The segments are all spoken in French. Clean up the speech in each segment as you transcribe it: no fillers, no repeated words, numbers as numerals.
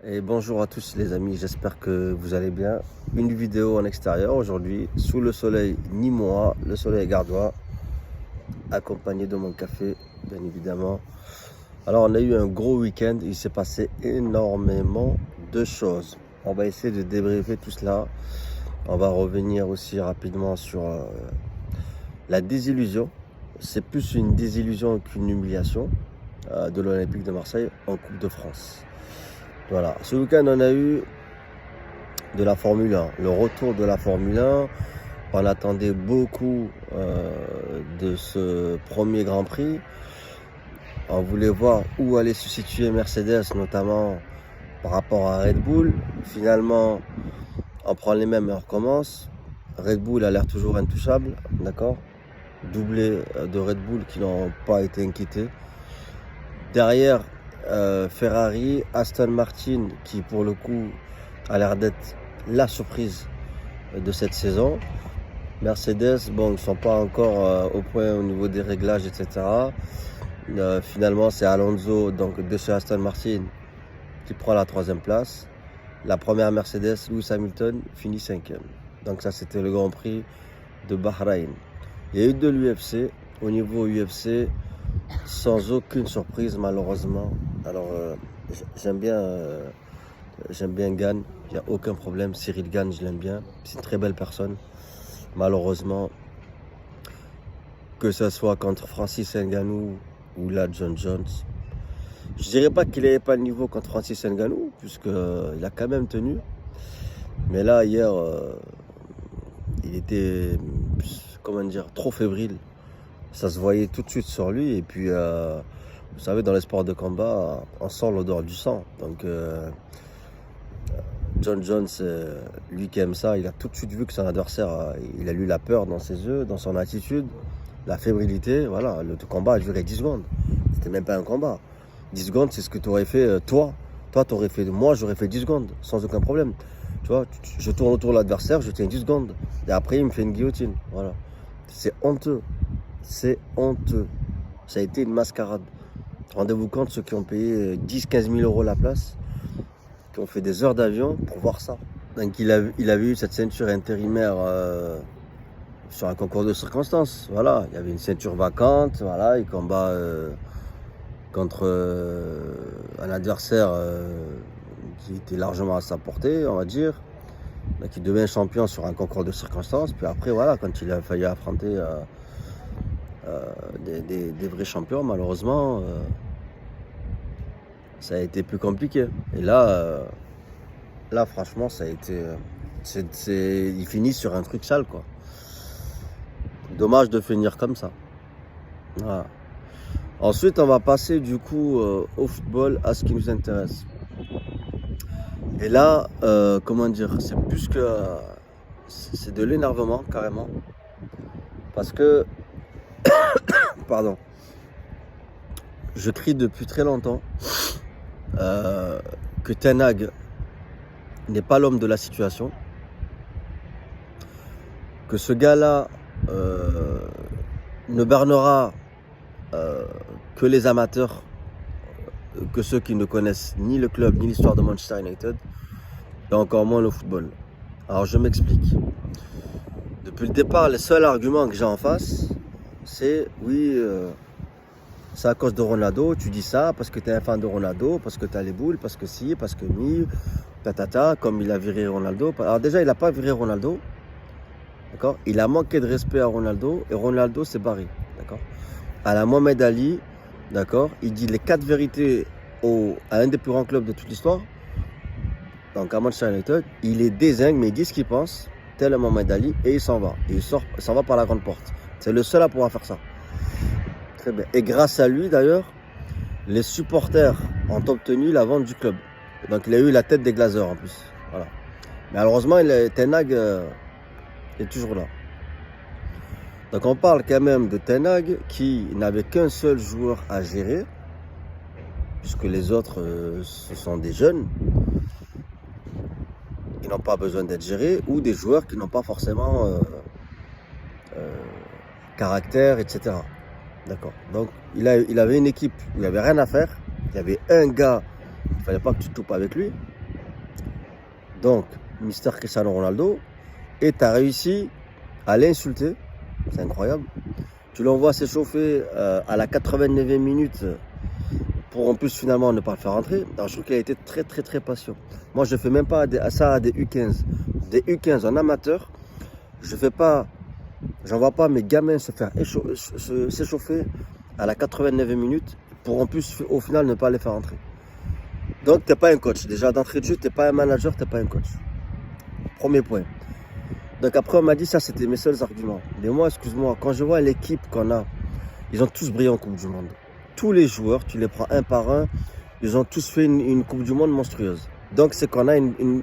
Et bonjour à tous les amis, j'espère que vous allez bien. Une vidéo en extérieur aujourd'hui, sous le soleil nîmois, le soleil gardois, accompagné de mon café, bien évidemment. Alors on a eu un gros week-end, il s'est passé énormément de choses. On va essayer de débriefer tout cela. On va revenir aussi rapidement sur la désillusion. C'est plus une désillusion qu'une humiliation de l'Olympique de Marseille en Coupe de France. Voilà, ce week-end on a eu de la Formule 1, le retour de la Formule 1. On attendait beaucoup de ce premier Grand Prix. On voulait voir où allait se situer Mercedes, notamment par rapport à Red Bull. Finalement, on prend les mêmes et on recommence. Red Bull a l'air toujours intouchable, d'accord? Doublé de Red Bull qui n'ont pas été inquiétés. Derrière, Ferrari, Aston Martin qui pour le coup a l'air d'être la surprise de cette saison. Mercedes, bon, ils ne sont pas encore au point au niveau des réglages, etc. Finalement, c'est Alonso, donc de chez Aston Martin, qui prend la 3e place. La première Mercedes, Lewis Hamilton, finit 5e. Donc ça, c'était le Grand Prix de Bahreïn. Il y a eu de l'UFC. Au niveau UFC, sans aucune surprise, malheureusement. Alors, j'aime bien Gane, il n'y a aucun problème. Cyril Gane, je l'aime bien. C'est une très belle personne. Malheureusement, que ce soit contre Francis Ngannou ou là John Jones, je dirais pas qu'il n'avait pas le niveau contre Francis Ngannou, puisqu'il a quand même tenu. Mais là, hier, il était, comment dire, trop fébrile. Ça se voyait tout de suite sur lui. Et puis, vous savez, dans les sports de combat, on sent l'odeur du sang. Donc, John Jones, lui qui aime ça, il a tout de suite vu que son adversaire, il a lu la peur dans ses yeux, dans son attitude, la fébrilité. Voilà, le combat a duré 10 secondes. C'était même pas un combat. 10 secondes, c'est ce que tu aurais fait toi. Toi, tu aurais fait, moi, j'aurais fait 10 secondes, sans aucun problème. Tu vois, je tourne autour de l'adversaire, je tiens 10 secondes. Et après, il me fait une guillotine. Voilà. C'est honteux. C'est honteux. Ça a été une mascarade. Rendez-vous compte, ceux qui ont payé 10-15 000 euros la place, qui ont fait des heures d'avion pour voir ça. Donc il avait eu cette ceinture intérimaire sur un concours de circonstances. Voilà, il y avait une ceinture vacante. Voilà, il combat contre un adversaire qui était largement à sa portée, on va dire. Donc il devient champion sur un concours de circonstances. Puis après, voilà, quand il a failli affronter des vrais champions, malheureusement, ça a été plus compliqué. Et là, franchement, ça a été... il finit sur un truc sale, quoi. Dommage de finir comme ça. Voilà. Ensuite, on va passer du coup au football, à ce qui nous intéresse. Et là, comment dire, c'est plus que... c'est de l'énervement, carrément. Parce que... Pardon. Je crie depuis très longtemps que Ten Hag n'est pas l'homme de la situation. Que ce gars-là ne bernera que les amateurs, que ceux qui ne connaissent ni le club ni l'histoire de Manchester United, et encore moins le football. Alors je m'explique. Depuis le départ, le seul argument que j'ai en face, c'est oui, c'est à cause de Ronaldo, tu dis ça parce que tu es un fan de Ronaldo, parce que tu as les boules, parce que si, parce que ni, comme il a viré Ronaldo. Alors déjà, il n'a pas viré Ronaldo, d'accord? Il a manqué de respect à Ronaldo et Ronaldo s'est barré, d'accord? À la Mohamed Ali, d'accord? Il dit les 4 vérités à un des plus grands clubs de toute l'histoire, donc à Manchester United. Il est dézingue, mais il dit ce qu'il pense, tel Mohamed Ali, et il s'en va. Et il s'en va par la grande porte. C'est le seul à pouvoir faire ça. Très bien. Et grâce à lui, d'ailleurs, les supporters ont obtenu la vente du club. Donc il a eu la tête des Glazers en plus. Voilà. Mais malheureusement, Ten Hag est toujours là. Donc on parle quand même de Ten Hag qui n'avait qu'un seul joueur à gérer, puisque les autres, ce sont des jeunes qui n'ont pas besoin d'être gérés, ou des joueurs qui n'ont pas forcément caractère, etc. D'accord. Donc il avait une équipe où il n'y avait rien à faire. Il y avait un gars, il ne fallait pas que tu te loupes avec lui. donc Mister Cristiano Ronaldo, et tu as réussi à l'insulter. C'est incroyable. Tu l'envoies s'échauffer à la 89e minute pour en plus finalement ne pas le faire rentrer. Alors je trouve qu'il a été très patient. Moi je ne fais même pas ça à des U15. Des U15 en amateur, je fais pas, j'envoie pas mes gamins se faire s'échauffer à la 89e minute pour en plus au final ne pas les faire rentrer. Donc tu n'es pas un coach. Déjà d'entrée de jeu, tu n'es pas un manager, tu n'es pas un coach. Premier point. Donc après on m'a dit ça c'était mes seuls arguments. Mais moi excuse-moi, quand je vois l'équipe qu'on a, ils ont tous brillé en Coupe du Monde. Tous les joueurs, tu les prends un par un, ils ont tous fait une Coupe du Monde monstrueuse. Donc c'est qu'on a il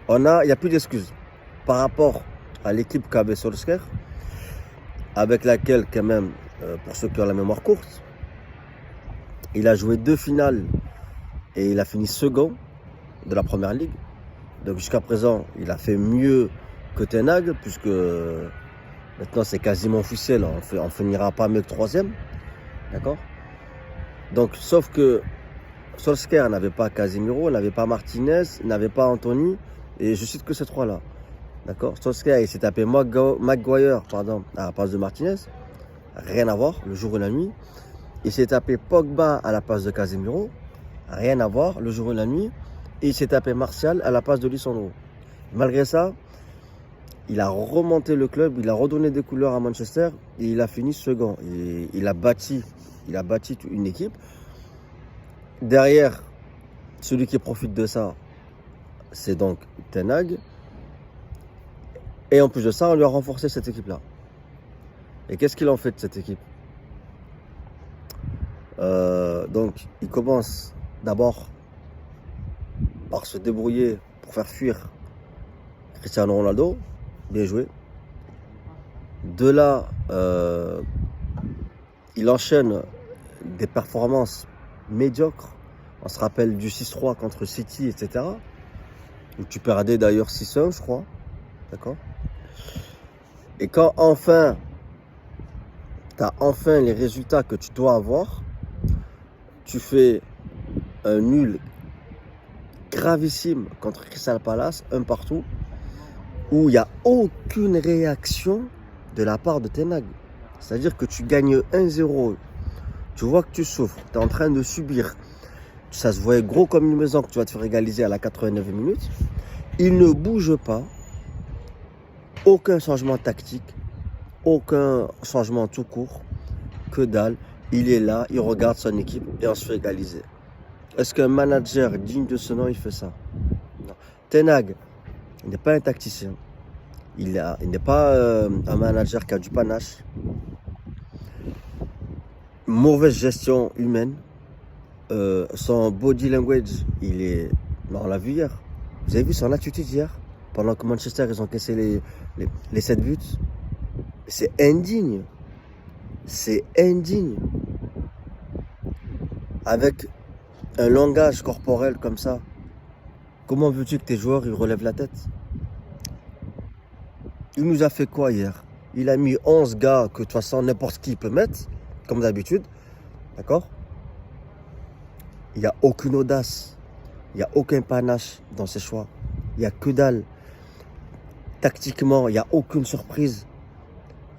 n'y a plus d'excuses par rapport à l'équipe qu'avait Solskjaer, avec laquelle quand même, pour ceux qui ont la mémoire courte, il a joué 2 finales et il a fini second de la Première Ligue. Donc jusqu'à présent, il a fait mieux que Ten Hag, puisque maintenant c'est quasiment officiel, on finira pas mieux que 3e. D'accord? Donc, sauf que Solskjaer n'avait pas Casemiro, n'avait pas Martinez, n'avait pas Anthony, et je cite que ces 3-là. D'accord? Solskjaer, il s'est tapé Maguire, à la place de Martinez, rien à voir, le jour et la nuit. Il s'est tapé Pogba à la place de Casemiro, rien à voir, le jour et la nuit. Et il s'est tapé Martial à la place de Lisandro. Malgré ça, il a remonté le club, il a redonné des couleurs à Manchester et il a fini second. Et il a bâti une équipe. Derrière, celui qui profite de ça, c'est donc Ten Hag. Et en plus de ça, on lui a renforcé cette équipe-là. Et qu'est-ce qu'il en fait de cette équipe? Donc, il commence d'abord par se débrouiller pour faire fuir Cristiano Ronaldo. Bien joué. De là, il enchaîne des performances médiocres. On se rappelle du 6-3 contre City, etc. Où tu perdais d'ailleurs 6-1, je crois. D'accord? Et quand enfin, tu as enfin les résultats que tu dois avoir, tu fais un nul gravissime contre Crystal Palace, un partout, où il n'y a aucune réaction de la part de Ten Hag. C'est-à-dire que tu gagnes 1-0, tu vois que tu souffres, tu es en train de subir. Ça se voyait gros comme une maison que tu vas te faire égaliser à la 89e minute. Il ne bouge pas. Aucun changement tactique, aucun changement tout court. Que dalle. Il est là, il regarde son équipe et on se fait égaliser. Est-ce qu'un manager digne de ce nom, il fait ça? Non. Ten Hag, il n'est pas un tacticien. Il n'est pas un manager qui a du panache. Mauvaise gestion humaine. Son body language, il est... Non, on l'a vu hier. Vous avez vu son attitude hier? Pendant que Manchester, ils ont cassé les 7 buts. C'est indigne. C'est indigne. Avec un langage corporel comme ça, comment veux-tu que tes joueurs ils relèvent la tête? Il nous a fait quoi hier? Il a mis 11 gars que de toute façon n'importe qui peut mettre, comme d'habitude. D'accord? Il n'y a aucune audace. Il n'y a aucun panache dans ses choix. Il n'y a que dalle. Tactiquement, il n'y a aucune surprise.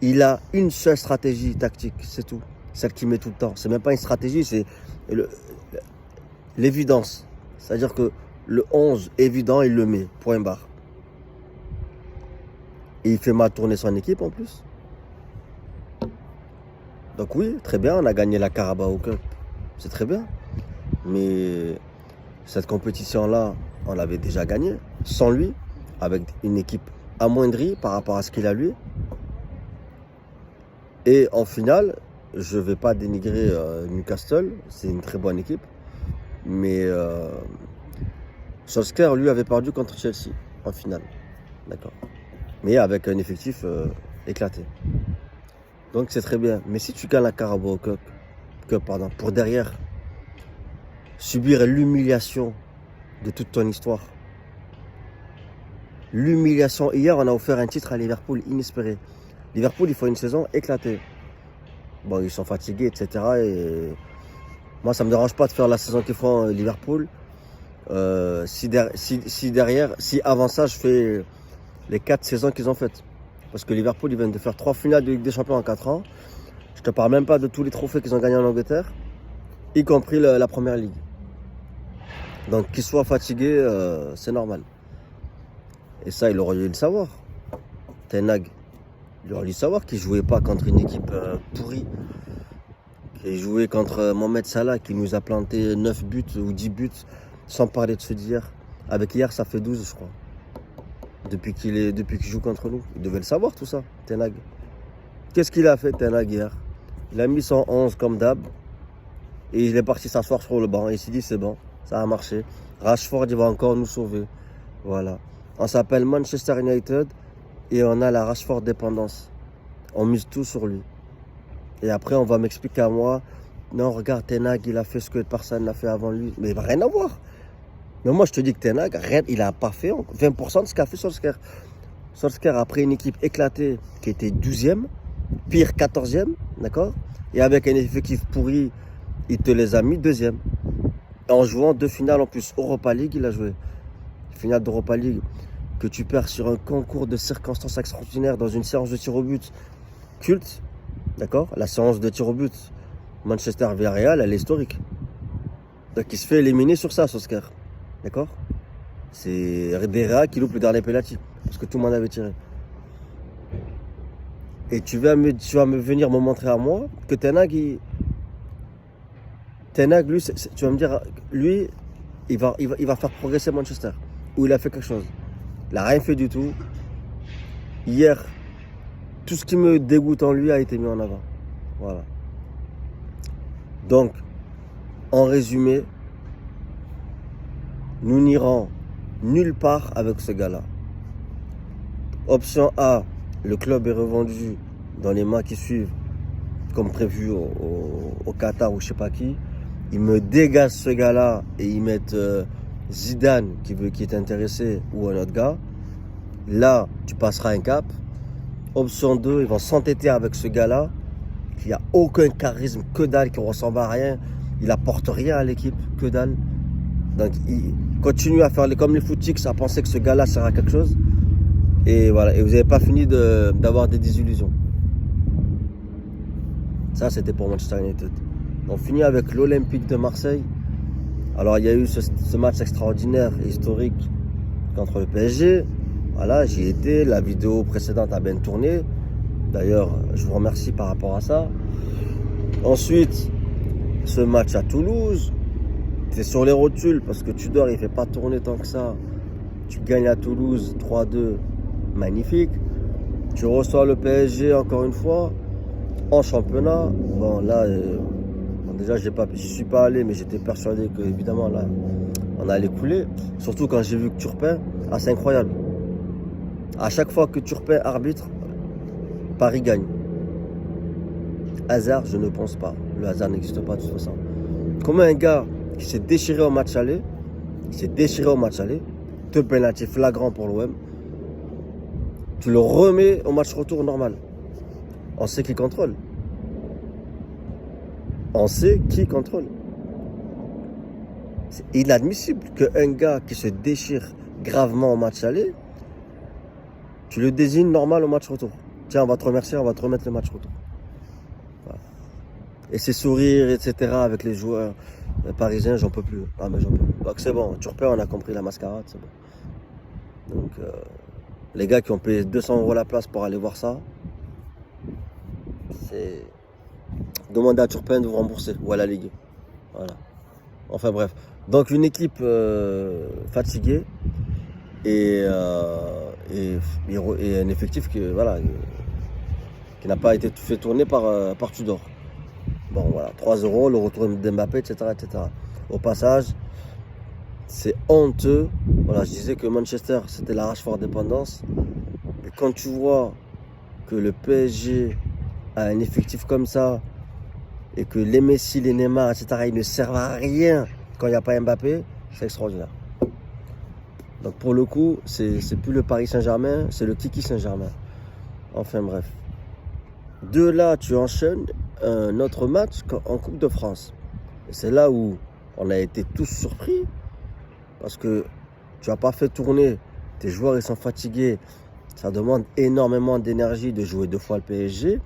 Il a une seule stratégie tactique, c'est tout. Celle qu'il met tout le temps. C'est même pas une stratégie, c'est l'évidence. C'est-à-dire que le 11 évident, il le met. Point barre. Et il fait mal tourner son équipe en plus. Donc oui, très bien, on a gagné la Carabao Cup. C'est très bien. Mais cette compétition-là, on l'avait déjà gagnée. Sans lui, avec une équipe amoindrie par rapport à ce qu'il a lui. Et en finale, je ne vais pas dénigrer Newcastle, c'est une très bonne équipe. Mais Solskjaer, lui, avait perdu contre Chelsea en finale. D'accord. Mais avec un effectif éclaté. Donc c'est très bien. Mais si tu gagnes la Carabao Cup, pour derrière subir l'humiliation de toute ton histoire. L'humiliation. Hier, on a offert un titre à Liverpool inespéré. Liverpool, il faut une saison éclatée. Bon, ils sont fatigués, etc. Et moi, ça ne me dérange pas de faire la saison qu'ils font Liverpool. si avant ça, je fais les 4 saisons qu'ils ont faites. Parce que Liverpool, ils viennent de faire 3 finales de Ligue des Champions en 4 ans. Je te parle même pas de tous les trophées qu'ils ont gagnés en Angleterre, y compris la Première Ligue. Donc qu'ils soient fatigués, c'est normal. Et ça, il aurait dû le savoir. Ten Hag, il aurait dû savoir qu'il ne jouait pas contre une équipe pourrie. Qu'il jouait contre Mohamed Salah, qui nous a planté 9 buts ou 10 buts, sans parler de ceux d'hier. Avec hier, ça fait 12, je crois. Depuis qu'il joue contre nous. Il devait le savoir, tout ça, Ten Hag. Qu'est-ce qu'il a fait, Ten Hag, hier? Il a mis son 11 comme d'hab. Et il est parti s'asseoir sur le banc. Et il s'est dit, c'est bon, ça a marché. Rashford, il va encore nous sauver. Voilà. On s'appelle Manchester United et on a la Rashford dépendance. On mise tout sur lui. Et après, on va m'expliquer à moi, non, regarde, Ten Hag, il a fait ce que personne n'a fait avant lui. Mais il n'a rien à voir. Mais moi, je te dis que Ten Hag, il n'a pas fait 20% de ce qu'a fait Solskjaer. Solskjaer a pris une équipe éclatée qui était 12e, pire 14e, d'accord? Et avec un effectif pourri, il te les a mis 2e. En jouant 2 finales en plus. Europa League, il a joué. Finale d'Europa League, que tu perds sur un concours de circonstances extraordinaires dans une séance de tir au but culte, d'accord? La séance de tir au but Manchester-Villarreal, elle est historique. Donc il se fait éliminer sur ça, Solskjaer. D'accord? C'est Herrera qui loupe le dernier penalty, parce que tout le monde avait tiré. Et tu vas me venir me montrer à moi que Ten Hag, lui, tu vas me dire, lui, il va faire progresser Manchester. Ou il a fait quelque chose. Il n'a rien fait du tout. Hier, tout ce qui me dégoûte en lui a été mis en avant. Voilà. Donc, en résumé, nous n'irons nulle part avec ce gars-là. Option A, le club est revendu dans les mois qui suivent, comme prévu au Qatar ou je sais pas qui. Ils me dégagent ce gars-là et ils mettent Zidane qui est intéressé ou un autre gars. Là, tu passeras un cap. Option 2, ils vont s'entêter avec ce gars-là qui n'a aucun charisme, que dalle, qui ne ressemble à rien. Il apporte rien à l'équipe, que dalle. Donc, il continue à faire comme les footix, à penser que ce gars-là sert à quelque chose. Et voilà, et vous n'avez pas fini d'avoir des désillusions. Ça, c'était pour Manchester United. On finit avec l'Olympique de Marseille. Alors, il y a eu ce match extraordinaire et historique contre le PSG. Voilà, j'y étais. La vidéo précédente a bien tourné. D'ailleurs, je vous remercie par rapport à ça. Ensuite, ce match à Toulouse. Tu es sur les rotules parce que Tudor, il ne fait pas tourner tant que ça. Tu gagnes à Toulouse 3-2. Magnifique. Tu reçois le PSG encore une fois en championnat. Bon, là, déjà, je ne suis pas allé, mais j'étais persuadé que, évidemment, là, on allait couler. Surtout quand j'ai vu que Turpin, c'est incroyable. À chaque fois que Turpin arbitre, Paris gagne. Hasard, je ne pense pas. Le hasard n'existe pas de toute façon. Comment un gars qui s'est déchiré au match aller, deux pénaltys flagrants pour l'OM, tu le remets au match retour normal. On sait qui contrôle. C'est inadmissible qu'un gars qui se déchire gravement au match aller, tu le désignes normal au match retour. Tiens, on va te remercier, on va te remettre le match retour. Voilà. Et ces sourires, etc. avec les joueurs parisiens, j'en peux plus. Ah, mais j'en peux plus. Donc c'est bon, Turpin, on a compris la mascarade, c'est bon. Donc, les gars qui ont payé 200 € la place pour aller voir ça, c'est demander à Turpin de vous rembourser, ou à la Ligue. Voilà. Enfin bref. Donc une équipe fatiguée et un effectif qui n'a pas été fait tourner par Tudor. Bon voilà, 3 €, le retour d'Mbappé, etc., etc. Au passage, c'est honteux. Voilà, je disais que Manchester, c'était la Rashford dépendance. Et quand tu vois que le PSG a un effectif comme ça, et que les Messi, les Neymar, etc., ils ne servent à rien quand il n'y a pas Mbappé, c'est extraordinaire. Donc pour le coup, c'est plus le Paris Saint-Germain, c'est le Kiki Saint-Germain. Enfin bref. De là, tu enchaînes un autre match en Coupe de France. Et c'est là où on a été tous surpris. parce que tu n'as pas fait tourner, tes joueurs ils sont fatigués, ça demande énormément d'énergie de jouer 2 fois le PSG,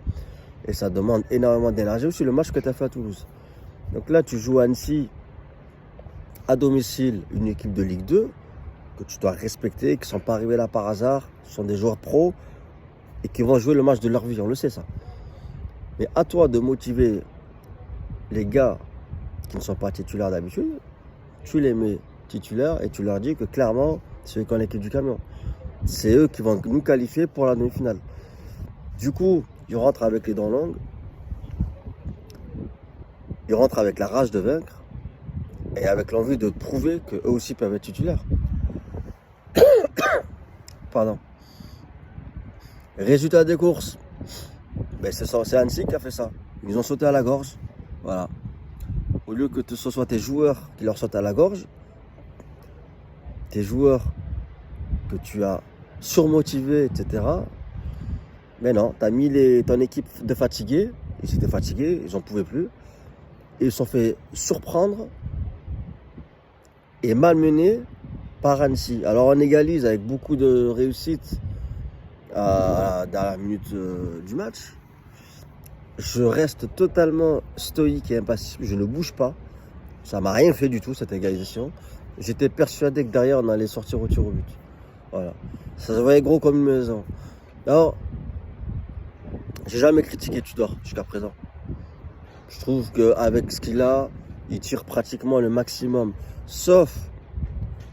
et ça demande énormément d'énergie aussi le match que tu as fait à Toulouse. Donc là, tu joues à Annecy, à domicile, une équipe de Ligue 2, que tu dois respecter, qui ne sont pas arrivés là par hasard, ce sont des joueurs pros, et qui vont jouer le match de leur vie, on le sait ça. Mais à toi de motiver les gars qui ne sont pas titulaires d'habitude, tu les mets titulaires et tu leur dis que clairement, c'est eux qui ont l'équipe du camion. C'est eux qui vont nous qualifier pour la demi-finale. Du coup, ils rentrent avec les dents longues, ils rentrent avec la rage de vaincre et avec l'envie de prouver qu'eux aussi peuvent être titulaires. Pardon. Résultat des courses, ben c'est Annecy qui a fait ça. Ils ont sauté à la gorge. Voilà. Au lieu que ce soit tes joueurs qui leur sautent à la gorge, tes joueurs que tu as surmotivés, etc. Mais non, tu as mis ton équipe de fatigués. Ils étaient fatigués, ils n'en pouvaient plus. Et ils se sont fait surprendre et malmenés par Annecy. Alors on égalise avec beaucoup de réussite dans la minute du match. Je reste totalement stoïque et impassible, je ne bouge pas. Ça m'a rien fait du tout cette égalisation. J'étais persuadé que derrière on allait sortir au tir au but. Voilà. Ça se voyait gros comme une maison. Alors, j'ai jamais critiqué Tudor jusqu'à présent. Je trouve qu'avec ce qu'il a, il tire pratiquement le maximum. Sauf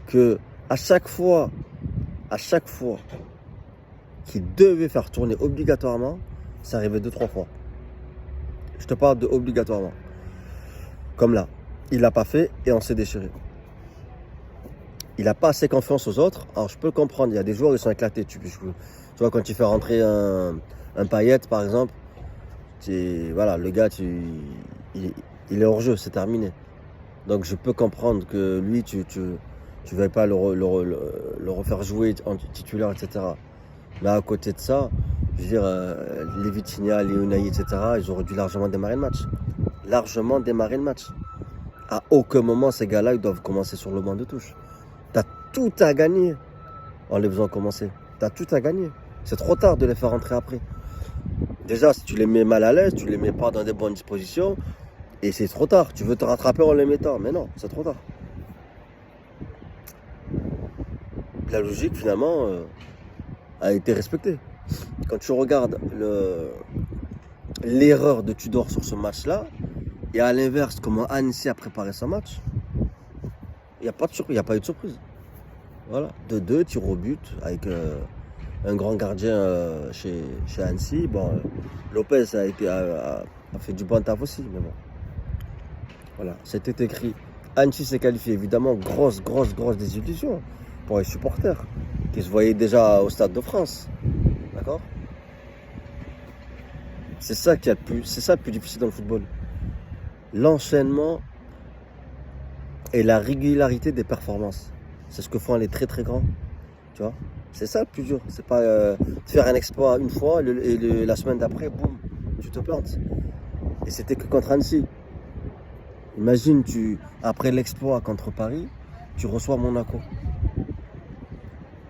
que à chaque fois qu'il devait faire tourner obligatoirement, ça arrivait 2-3 fois. Je te parle de obligatoirement. Comme là. Il l'a pas fait et on s'est déchiré. Il n'a pas assez confiance aux autres. Alors je peux le comprendre. Il y a des joueurs qui sont éclatés. Tu vois, quand tu fais rentrer un Payet par exemple, voilà, le gars, il est hors jeu, c'est terminé. Donc je peux comprendre que lui, tu ne vas pas le refaire jouer en titulaire, etc. Mais à côté de ça, je veux dire, les Vitinha, les Unai, etc., ils auraient dû largement démarrer le match. Largement démarrer le match. À aucun moment, ces gars-là, ils doivent commencer sur le banc de touche. Tu as tout à gagner en les faisant commencer. Tu as tout à gagner. C'est trop tard de les faire rentrer après. Déjà, si tu les mets mal à l'aise, tu les mets pas dans des bonnes dispositions, et c'est trop tard. Tu veux te rattraper en les mettant, mais non, c'est trop tard. La logique, finalement, a été respectée. Quand tu regardes l'erreur de Tudor sur ce match-là, et à l'inverse, comment Annecy a préparé son match, il n'y a pas eu de surprise. Voilà, 2-2, tir au but, avec un grand gardien chez Annecy. Bon, Lopez a fait du bon taf aussi, mais bon. Voilà, c'était écrit. Annecy s'est qualifié, évidemment, grosse désillusion pour les supporters qui se voyaient déjà au Stade de France. D'accord? C'est ça le plus difficile dans le football. L'enchaînement et la régularité des performances. C'est ce que font les très grands. Tu vois? C'est ça le plus dur. C'est pas faire un exploit une fois et la semaine d'après, boum, tu te plantes. Et c'était que contre Annecy. Imagine, après l'exploit contre Paris, tu reçois Monaco.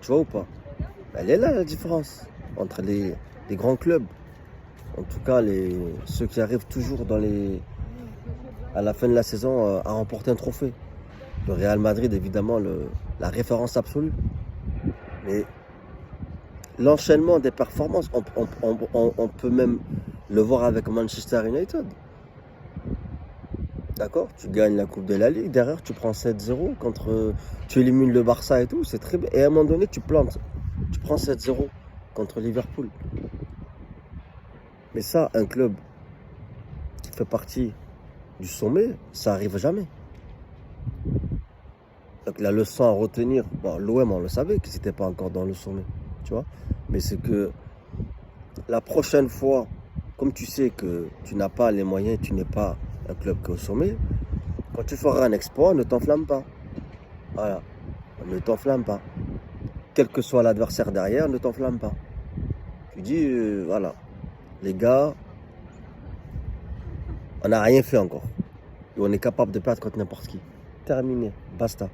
Tu vois ou pas? Elle est là la différence entre les grands clubs. En tout cas, ceux qui arrivent toujours à la fin de la saison à remporter un trophée. Le Real Madrid, évidemment, la référence absolue. Mais l'enchaînement des performances, on peut même le voir avec Manchester United. D'accord? Tu gagnes la Coupe de la Ligue, derrière tu prends 7-0 tu élimines le Barça et tout, c'est très bien. Et à un moment donné, tu plantes. Tu prends 7-0 contre Liverpool. Mais ça, un club qui fait partie du sommet, ça arrive jamais. Donc la leçon à retenir, bon, l'OM on le savait qu'ils n'étaient pas encore dans le sommet, tu vois. Mais c'est que la prochaine fois, comme tu sais que tu n'as pas les moyens, tu n'es pas un club qui est au sommet, quand tu feras un exploit, ne t'enflamme pas. Voilà, ne t'enflamme pas. Quel que soit l'adversaire derrière, ne t'enflamme pas. Tu dis, voilà, les gars, on n'a rien fait encore. Et on est capable de perdre contre n'importe qui. Terminé, basta.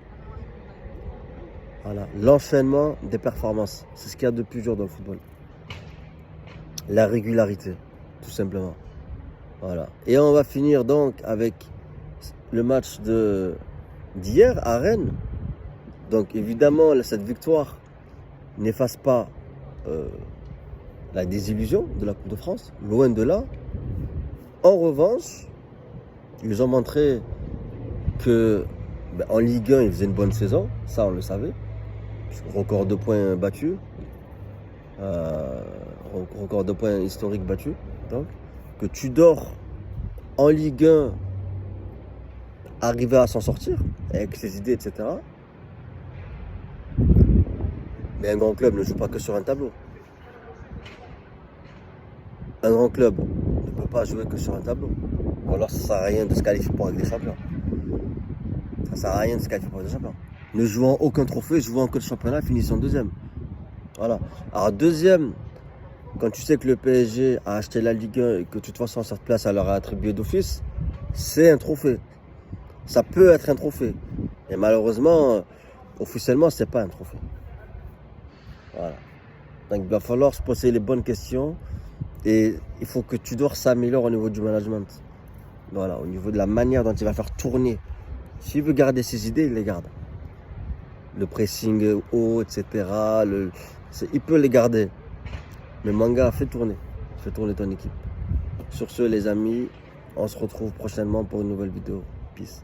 Voilà, l'enchaînement des performances, c'est ce qu'il y a de plus dur dans le football. La régularité, tout simplement. Voilà. Et on va finir donc avec le match d'hier à Rennes. Donc évidemment, cette victoire n'efface pas la désillusion de la Coupe de France, loin de là. En revanche, ils ont montré que en Ligue 1, ils faisaient une bonne saison, ça on le savait. Record de points battu, record de points historique battu. Donc, que Tudor en Ligue 1 arrivait à s'en sortir avec ses idées, etc. Mais un grand club ne joue pas que sur un tableau. Un grand club ne peut pas jouer que sur un tableau. Ou alors ça ne sert à rien de se qualifier pour avec des champions. Ça ne sert à rien de se qualifier pour avec des champions. Ne jouant aucun trophée, jouant que le championnat, finissant deuxième. Voilà. Alors deuxième, quand tu sais que le PSG a acheté la Ligue 1 et que de toute façon cette place elle leur a attribué d'office, c'est un trophée. Ça peut être un trophée. Et malheureusement, officiellement, c'est pas un trophée. Voilà. Donc il va falloir se poser les bonnes questions et il faut que Tudor s'améliore au niveau du management. Voilà, au niveau de la manière dont il va faire tourner. S'il veut garder ses idées, il les garde. Le pressing haut, etc. Il peut les garder. Mais Manga, fais tourner ton équipe. Sur ce, les amis, on se retrouve prochainement pour une nouvelle vidéo. Peace.